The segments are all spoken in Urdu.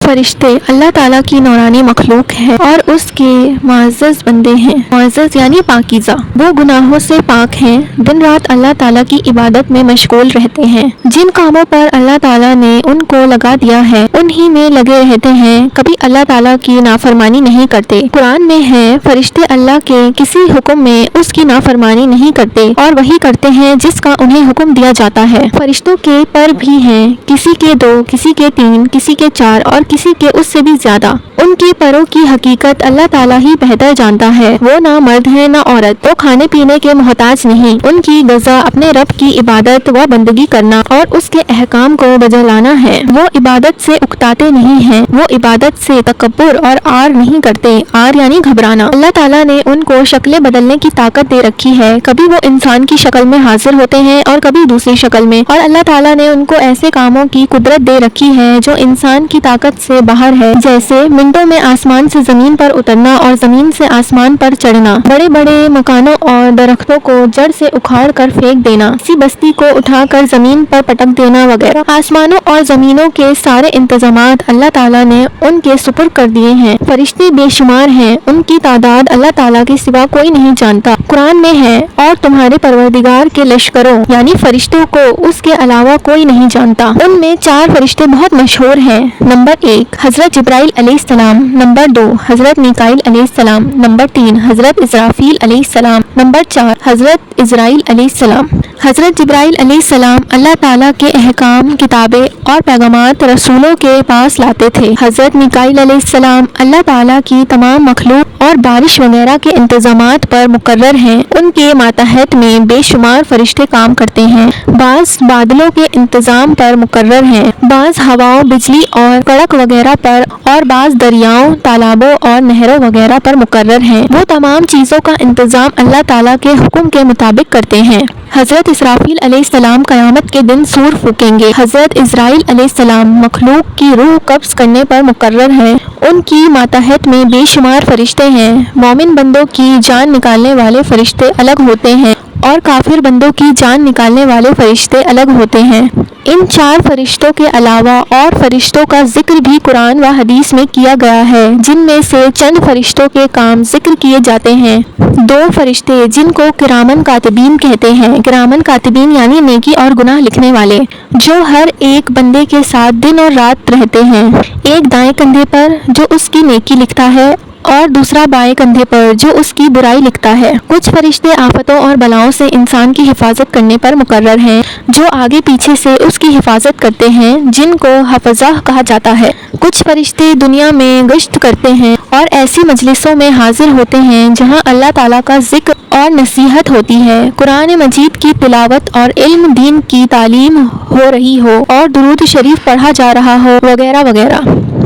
فرشتے اللہ تعالیٰ کی نورانی مخلوق ہے اور اس کے معزز بندے ہیں۔ معزز یعنی پاکیزہ، وہ گناہوں سے پاک ہیں، دن رات اللہ تعالیٰ کی عبادت میں مشغول رہتے ہیں۔ جن کاموں پر اللہ تعالیٰ نے ان کو لگا دیا ہے انہی میں لگے رہتے ہیں، کبھی اللہ تعالیٰ کی نافرمانی نہیں کرتے۔ قرآن میں ہے فرشتے اللہ کے کسی حکم میں اس کی نافرمانی نہیں کرتے اور وہی کرتے ہیں جس کا انہیں حکم دیا جاتا ہے۔ فرشتوں کے پر بھی ہیں، کسی کے 2، کسی کے 3، کسی کے 4 اور کسی کے اس سے بھی زیادہ۔ ان کے پروں کی حقیقت اللہ تعالیٰ ہی بہتر جانتا ہے۔ وہ نہ مرد ہے نہ عورت، وہ کھانے پینے کے محتاج نہیں۔ ان کی غذا اپنے رب کی عبادت و بندگی کرنا اور اس کے احکام کو بجا لانا ہے۔ وہ عبادت سے اکتاتے نہیں ہیں، وہ عبادت سے تکبر اور آر نہیں کرتے۔ آر یعنی گھبرانا۔ اللہ تعالیٰ نے ان کو شکلیں بدلنے کی طاقت دے رکھی ہے، کبھی وہ انسان کی شکل میں حاضر ہوتے ہیں اور کبھی دوسری شکل میں، اور اللہ تعالیٰ نے ان کو ایسے کاموں کی قدرت دے رکھی ہے جو انسان کی طاقت سے باہر ہے، جیسے منٹوں میں آسمان سے زمین پر اترنا اور زمین سے آسمان پر چڑھنا، بڑے بڑے مکانوں اور درختوں کو جڑ سے اکھاڑ کر پھینک دینا، کسی بستی کو اٹھا کر زمین پر پٹک دینا وغیرہ۔ آسمانوں اور زمینوں کے سارے انتظامات اللہ تعالیٰ نے ان کے سپرد کر دیے ہیں۔ فرشتے بے شمار ہیں، ان کی تعداد اللہ تعالیٰ کے سوا کوئی نہیں جانتا۔ قرآن میں ہے اور تمہارے پروردگار کے لشکروں یعنی فرشتوں کو اس کے علاوہ کوئی نہیں جانتا۔ ان میں 4 فرشتے بہت مشہور ہیں۔ نمبر 1 حضرت جبرائیل علیہ السلام، نمبر 2 حضرت میکائیل علیہ السلام، نمبر 3 حضرت اسرافیل علیہ السلام، نمبر 4 حضرت اسرائیل علیہ السلام۔ حضرت جبرائیل علیہ السلام اللہ تعالیٰ کے احکام، کتابیں اور پیغامات رسولوں کے پاس لاتے تھے۔ حضرت میکائیل علیہ السلام اللہ تعالیٰ کی تمام مخلوق اور بارش وغیرہ کے انتظامات پر مقرر ہیں۔ ان کے ماتحت میں بے شمار فرشتے کام کرتے ہیں۔ بعض بادلوں کے انتظام پر مقرر ہیں، بعض ہواؤں، بجلی اور کڑک وغیرہ پر، اور بعض دریاؤں، تالابوں اور نہروں وغیرہ پر مقرر ہیں۔ وہ تمام چیزوں کا انتظام اللہ تعالیٰ کے حکم کے مطابق کرتے ہیں۔ حضرت اسرافیل علیہ السلام قیامت کے دن سور پھونکیں گے۔ حضرت اسرائیل علیہ السلام مخلوق کی روح قبض کرنے پر مقرر ہیں۔ ان کی ماتحت میں بے شمار فرشتے ہیں۔ مومن بندوں کی جان نکالنے والے فرشتے الگ ہوتے ہیں اور کافر بندوں کی جان نکالنے والے فرشتے الگ ہوتے ہیں۔ ان 4 فرشتوں کے علاوہ اور فرشتوں کا ذکر بھی قرآن و حدیث میں کیا گیا ہے، جن میں سے چند فرشتوں کے کام ذکر کیے جاتے ہیں۔ 2 فرشتے جن کو کرامن کاتبین کہتے ہیں، کرامن کاتبین یعنی نیکی اور گناہ لکھنے والے، جو ہر ایک بندے کے ساتھ دن اور رات رہتے ہیں، ایک دائیں کندھے پر جو اس کی نیکی لکھتا ہے اور دوسرا بائیں کندھے پر جو اس کی برائی لکھتا ہے۔ کچھ فرشتے آفتوں اور بلاؤں سے انسان کی حفاظت کرنے پر مقرر ہیں، جو آگے پیچھے سے اس کی حفاظت کرتے ہیں، جن کو حفظہ کہا جاتا ہے۔ کچھ فرشتے دنیا میں گشت کرتے ہیں اور ایسی مجلسوں میں حاضر ہوتے ہیں جہاں اللہ تعالیٰ کا ذکر اور نصیحت ہوتی ہے، قرآن مجید کی تلاوت اور علم دین کی تعلیم ہو رہی ہو اور درود شریف پڑھا جا رہا ہو وغیرہ وغیرہ۔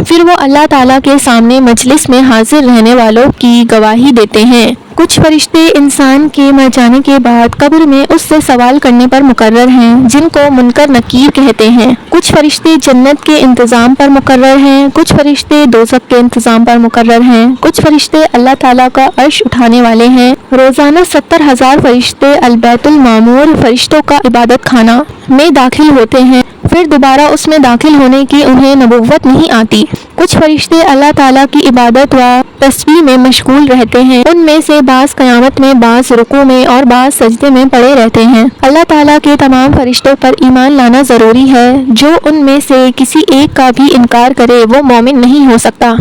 پھر وہ اللہ تعالیٰ کے سامنے مجلس میں حاضر رہنے والوں کی گواہی دیتے ہیں۔ کچھ فرشتے انسان کے مر جانے کے بعد قبر میں اس سے سوال کرنے پر مقرر ہیں، جن کو منکر نکیر کہتے ہیں۔ کچھ فرشتے جنت کے انتظام پر مقرر ہیں، کچھ فرشتے دوزخ کے انتظام پر مقرر ہیں، کچھ فرشتے اللہ تعالیٰ کا عرش اٹھانے والے ہیں۔ روزانہ 70,000 فرشتے البیت المعمور فرشتوں کا عبادت خانہ میں داخل ہوتے ہیں، پھر دوبارہ اس میں داخل ہونے کی انہیں نبوت نہیں آتی۔ کچھ فرشتے اللہ تعالیٰ کی عبادت و تسبیح میں مشغول رہتے ہیں، ان میں سے بعض قیامت میں، بعض رکوع میں اور بعض سجدے میں پڑے رہتے ہیں۔ اللہ تعالیٰ کے تمام فرشتوں پر ایمان لانا ضروری ہے، جو ان میں سے کسی ایک کا بھی انکار کرے وہ مومن نہیں ہو سکتا۔